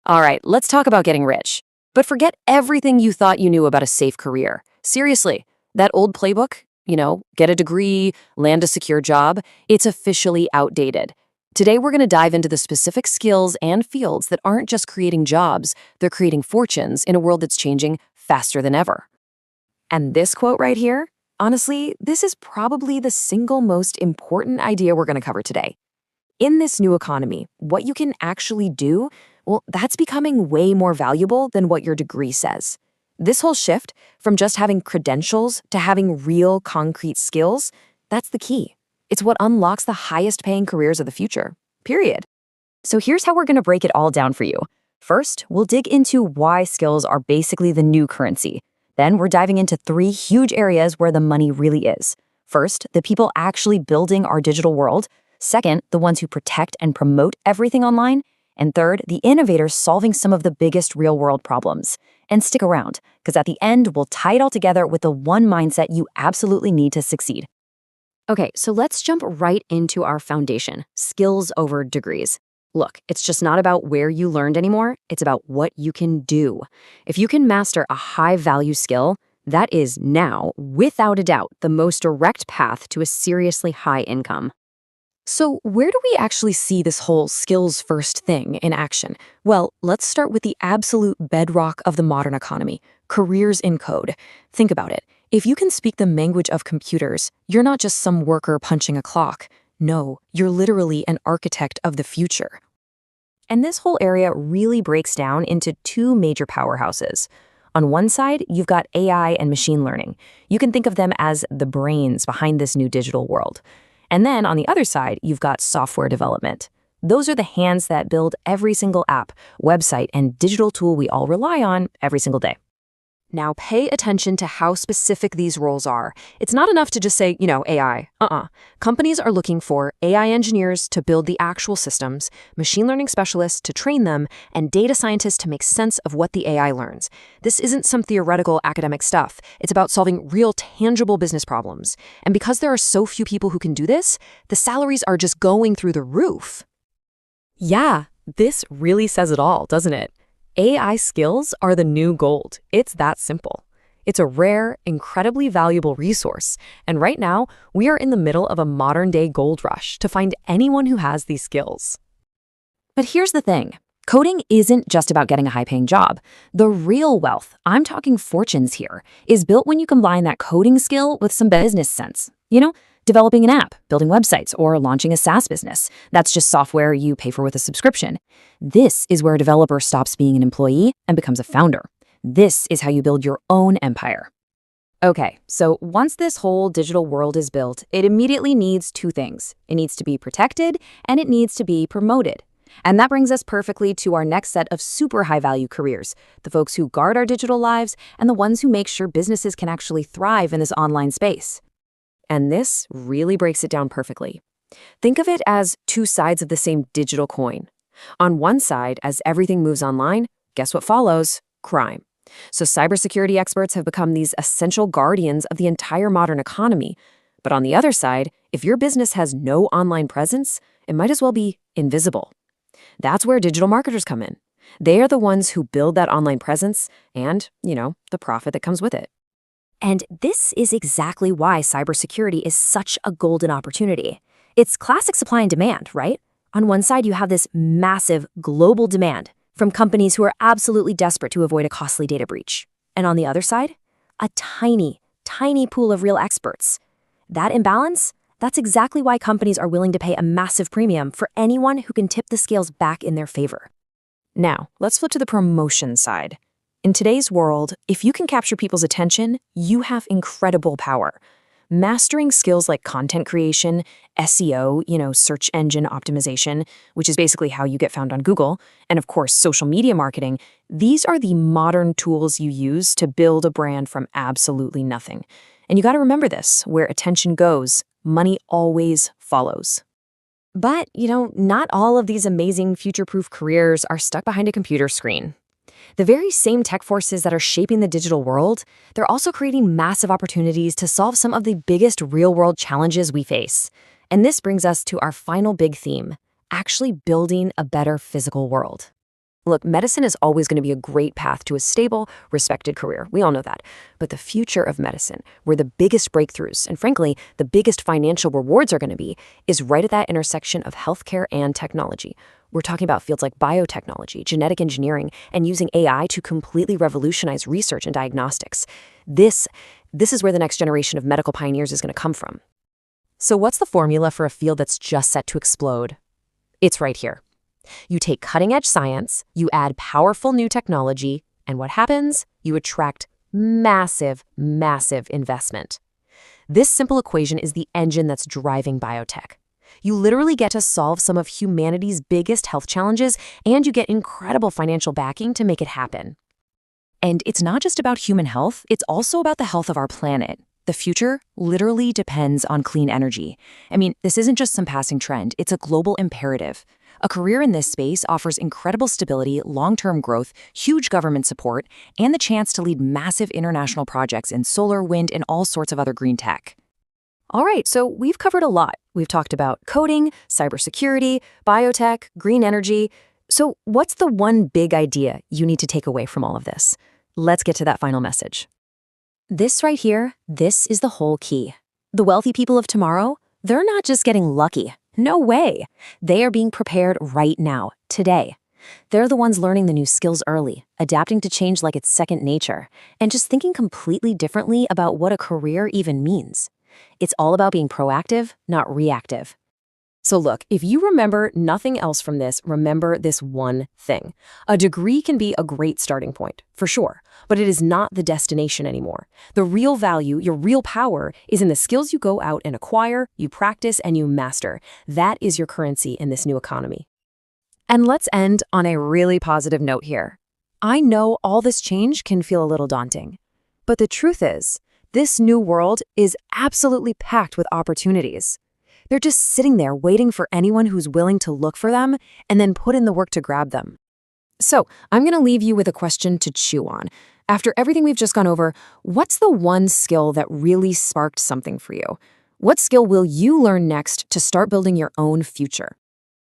All right, let's talk about getting rich. But forget everything you thought you knew about a safe career. Seriously, that old playbook, get a degree, land a secure job, it's officially outdated. Today, we're going to dive into the specific skills and fields that aren't just creating jobs, they're creating fortunes in a world that's changing faster than ever. And this quote right here, honestly, this is probably the single most important idea we're going to cover today. In this new economy, what you can actually do, well, that's becoming way more valuable than what your degree says. This whole shift from just having credentials to having real concrete skills, that's the key. It's what unlocks the highest paying careers of the future, period. So here's how we're going to break it all down for you. First, we'll dig into why skills are basically the new currency. Then we're diving into 3 huge areas where the money really is. First, the people actually building our digital world. Second, the ones who protect and promote everything online. And third, the innovators solving some of the biggest real-world problems. And stick around, because at the end, we'll tie it all together with the one mindset you absolutely need to succeed. Okay, so let's jump right into our foundation, skills over degrees. Look, it's just not about where you learned anymore, it's about what you can do. If you can master a high-value skill, that is now, without a doubt, the most direct path to a seriously high income. So where do we actually see this whole skills-first thing in action? Well, let's start with the absolute bedrock of the modern economy, careers in code. Think about it. If you can speak the language of computers, you're not just some worker punching a clock. No, you're literally an architect of the future. And this whole area really breaks down into 2 major powerhouses. On one side, you've got AI and machine learning. You can think of them as the brains behind this new digital world. And then on the other side, you've got software development. Those are the hands that build every single app, website, and digital tool we all rely on every single day. Now pay attention to how specific these roles are. It's not enough to just say, AI. Companies are looking for AI engineers to build the actual systems, machine learning specialists to train them, and data scientists to make sense of what the AI learns. This isn't some theoretical academic stuff. It's about solving real, tangible business problems. And because there are so few people who can do this, the salaries are just going through the roof. Yeah, this really says it all, doesn't it? AI skills are the new gold. It's that simple. It's a rare, incredibly valuable resource. And right now, we are in the middle of a modern-day gold rush to find anyone who has these skills. But here's the thing. Coding isn't just about getting a high-paying job. The real wealth, I'm talking fortunes here, is built when you combine that coding skill with some business sense. Developing an app, building websites, or launching a SaaS business. That's just software you pay for with a subscription. This is where a developer stops being an employee and becomes a founder. This is how you build your own empire. Okay, so once this whole digital world is built, it immediately needs 2 things. It needs to be protected, and it needs to be promoted. And that brings us perfectly to our next set of super high-value careers, the folks who guard our digital lives and the ones who make sure businesses can actually thrive in this online space. And this really breaks it down perfectly. Think of it as 2 sides of the same digital coin. On one side, as everything moves online, guess what follows? Crime. So cybersecurity experts have become these essential guardians of the entire modern economy. But on the other side, if your business has no online presence, it might as well be invisible. That's where digital marketers come in. They are the ones who build that online presence and, the profit that comes with it. And this is exactly why cybersecurity is such a golden opportunity. It's classic supply and demand, right? On one side, you have this massive global demand from companies who are absolutely desperate to avoid a costly data breach. And on the other side, a tiny, tiny pool of real experts. That imbalance, that's exactly why companies are willing to pay a massive premium for anyone who can tip the scales back in their favor. Now, let's flip to the promotion side. In today's world, if you can capture people's attention, you have incredible power. Mastering skills like content creation, SEO, search engine optimization, which is basically how you get found on Google, and of course, social media marketing, these are the modern tools you use to build a brand from absolutely nothing. And you got to remember this, where attention goes, money always follows. But, not all of these amazing future-proof careers are stuck behind a computer screen. The very same tech forces that are shaping the digital world, they're also creating massive opportunities to solve some of the biggest real-world challenges we face. And this brings us to our final big theme, actually building a better physical world. Look, medicine is always going to be a great path to a stable, respected career. We all know that. But the future of medicine, where the biggest breakthroughs and frankly, the biggest financial rewards are going to be, is right at that intersection of healthcare and technology. We're talking about fields like biotechnology, genetic engineering, and using AI to completely revolutionize research and diagnostics. This is where the next generation of medical pioneers is going to come from. So what's the formula for a field that's just set to explode? It's right here. You take cutting-edge science, you add powerful new technology, and what happens? You attract massive, massive investment. This simple equation is the engine that's driving biotech. You literally get to solve some of humanity's biggest health challenges, and you get incredible financial backing to make it happen. And it's not just about human health, it's also about the health of our planet. The future literally depends on clean energy. I mean, this isn't just some passing trend, it's a global imperative. A career in this space offers incredible stability, long-term growth, huge government support, and the chance to lead massive international projects in solar, wind, and all sorts of other green tech. All right, so we've covered a lot. We've talked about coding, cybersecurity, biotech, green energy. So what's the one big idea you need to take away from all of this? Let's get to that final message. This right here, this is the whole key. The wealthy people of tomorrow, they're not just getting lucky. No way. They are being prepared right now, today. They're the ones learning the new skills early, adapting to change like it's second nature, and just thinking completely differently about what a career even means. It's all about being proactive, not reactive. So look, if you remember nothing else from this, remember this one thing. A degree can be a great starting point, for sure, but it is not the destination anymore. The real value, your real power, is in the skills you go out and acquire, you practice, and you master. That is your currency in this new economy. And let's end on a really positive note here. I know all this change can feel a little daunting, but the truth is, this new world is absolutely packed with opportunities. They're just sitting there waiting for anyone who's willing to look for them and then put in the work to grab them. So I'm going to leave you with a question to chew on. After everything we've just gone over, what's the one skill that really sparked something for you? What skill will you learn next to start building your own future?